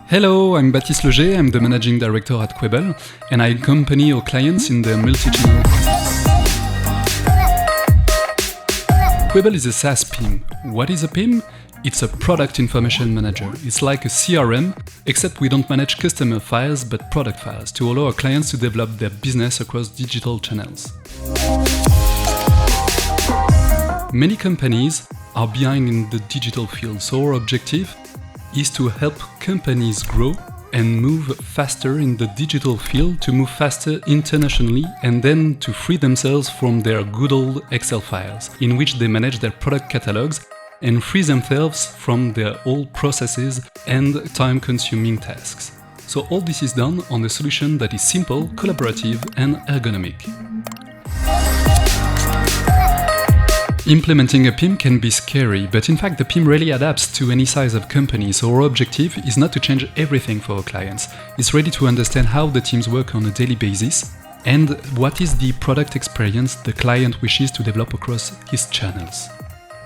Hello, I'm Baptiste Legeay, I'm the Managing Director at Quable, and I accompany our clients in their multi-channel process. Quable is a SaaS PIM. What is a PIM? It's a Product Information Manager. It's like a CRM, except we don't manage customer files but product files to allow our clients to develop their business across digital channels. Many companies are behind in the digital field, so our objective is to help companies grow and move faster in the digital field, to move faster internationally, and then to free themselves from their good old Excel files, in which they manage their product catalogs, and free themselves from their old processes and time-consuming tasks. So all this is done on a solution that is simple, collaborative, and ergonomic. Implementing a PIM can be scary, but in fact the PIM really adapts to any size of company, so our objective is not to change everything for our clients. It's ready to understand how the teams work on a daily basis and what is the product experience the client wishes to develop across his channels.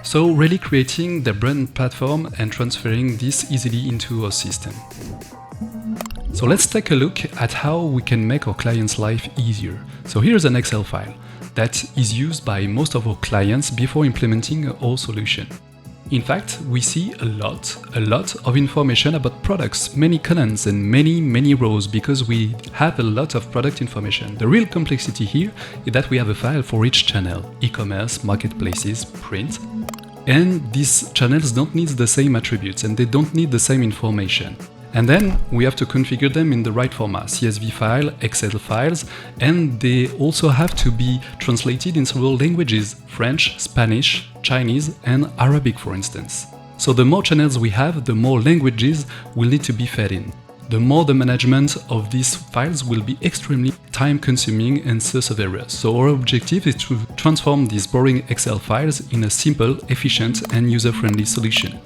So really creating the brand platform and transferring this easily into our system. So let's take a look at how we can make our clients' life easier. So here's an Excel file that is used by most of our clients before implementing our solution. In fact, we see a lot of information about products, many columns and many rows, because we have a lot of product information. The real complexity here is that we have a file for each channel: e-commerce, marketplaces, print, and these channels don't need the same attributes and they don't need the same information. And then we have to configure them in the right format: CSV file, Excel files, and they also have to be translated in several languages: French, Spanish, Chinese, and Arabic, for instance. So the more channels we have, the more languages will need to be fed in. The more the management of these files will be extremely time-consuming and source of errors. So our objective is to transform these boring Excel files in a simple, efficient, and user-friendly solution.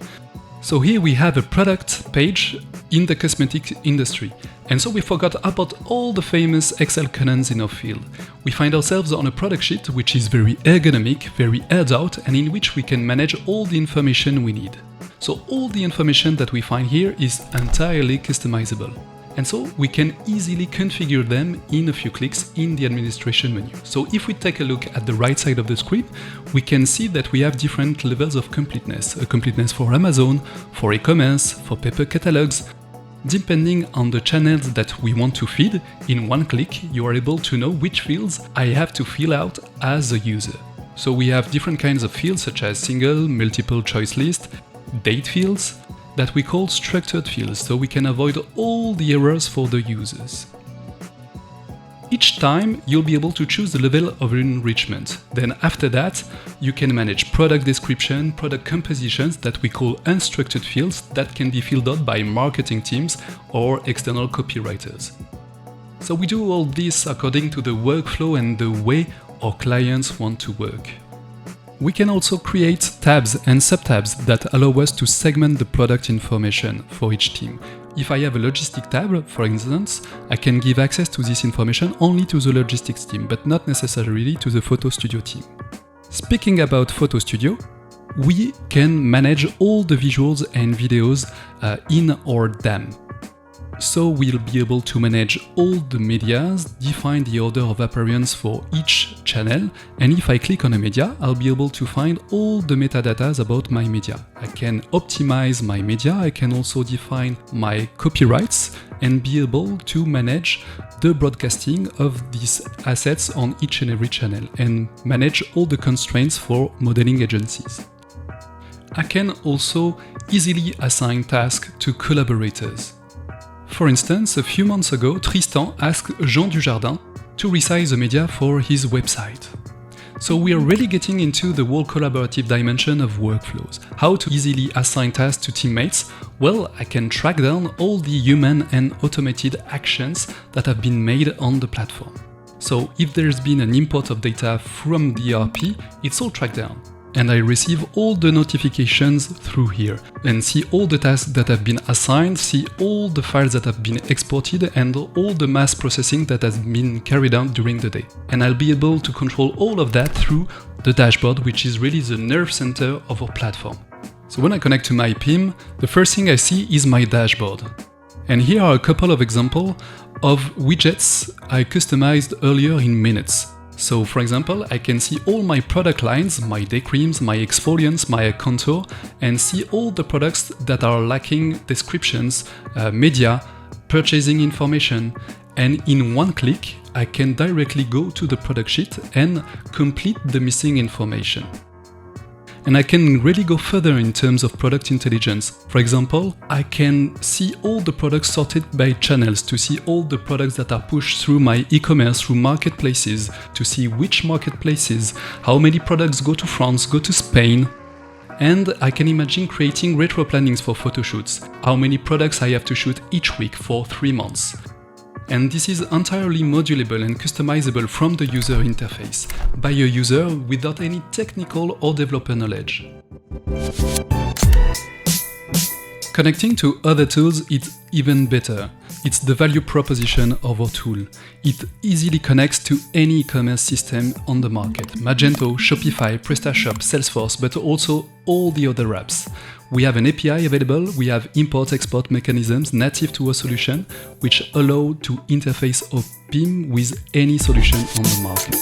So here we have a product page in the cosmetic industry. And so we forgot about all the famous Excel columns in our field. We find ourselves on a product sheet which is very ergonomic, very aired out, and in which we can manage all the information we need. So all the information that we find here is entirely customizable. And so we can easily configure them in a few clicks in the administration menu. So if we take a look at the right side of the screen, we can see that we have different levels of completeness. A completeness for Amazon, for e-commerce, for paper catalogs. Depending on the channels that we want to feed, in one click you are able to know which fields I have to fill out as a user. So we have different kinds of fields such as single, multiple choice list, date fields, that we call structured fields, so we can avoid all the errors for the users. Each time you'll be able to choose the level of enrichment. Then after that, you can manage product description, product compositions that we call unstructured fields that can be filled out by marketing teams or external copywriters. So we do all this according to the workflow and the way our clients want to work. We can also create tabs and subtabs that allow us to segment the product information for each team. If I have a logistic tab, for instance, I can give access to this information only to the logistics team, but not necessarily to the photo studio team. Speaking about photo studio, we can manage all the visuals and videos in our DAM. So we'll be able to manage all the medias, define the order of appearance for each channel, and if I click on a media, I'll be able to find all the metadata about my media. I can optimize my media, I can also define my copyrights and be able to manage the broadcasting of these assets on each and every channel and manage all the constraints for modeling agencies. I can also easily assign tasks to collaborators. For instance, a few months ago, Tristan asked Jean Dujardin to resize the media for his website. So we are really getting into the whole collaborative dimension of workflows. How to easily assign tasks to teammates? Well, I can track down all the human and automated actions that have been made on the platform. So if there's been an import of data from the ERP, it's all tracked down. And I receive all the notifications through here and see all the tasks that have been assigned, see all the files that have been exported and all the mass processing that has been carried out during the day. And I'll be able to control all of that through the dashboard, which is really the nerve center of our platform. So when I connect to my PIM, the first thing I see is my dashboard. And here are a couple of examples of widgets I customized earlier in minutes. So for example, I can see all my product lines, my day creams, my exfoliants, my contour, and see all the products that are lacking descriptions, media, purchasing information. And in one click, I can directly go to the product sheet and complete the missing information. And I can really go further in terms of product intelligence. For example, I can see all the products sorted by channels to see all the products that are pushed through my e-commerce, through marketplaces, to see which marketplaces, how many products go to France, go to Spain. And I can imagine creating retro plannings for photo shoots, how many products I have to shoot each week for 3 months. And this is entirely modulable and customizable from the user interface, by a user without any technical or developer knowledge. Connecting to other tools is even better. It's the value proposition of our tool. It easily connects to any e-commerce system on the market. Magento, Shopify, PrestaShop, Salesforce, but also all the other apps. We have an API available, we have import-export mechanisms native to our solution, which allow to interface our PIM with any solution on the market.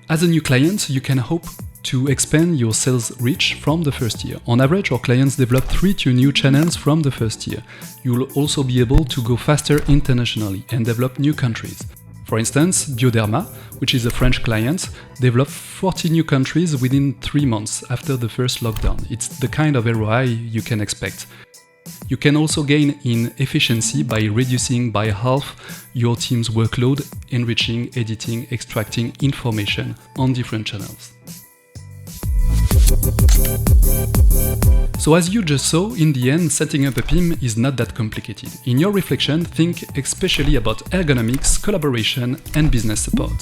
As a new client, you can hope to expand your sales reach from the first year. On average, our clients develop 3 to new channels from the first year. You will also be able to go faster internationally and develop new countries. For instance, Bioderma, which is a French client, developed 40 new countries within 3 months after the first lockdown. It's the kind of ROI you can expect. You can also gain in efficiency by reducing by half your team's workload, enriching, editing, extracting information on different channels. So as you just saw, in the end, setting up a PIM is not that complicated. In your reflection, think especially about ergonomics, collaboration, and business support.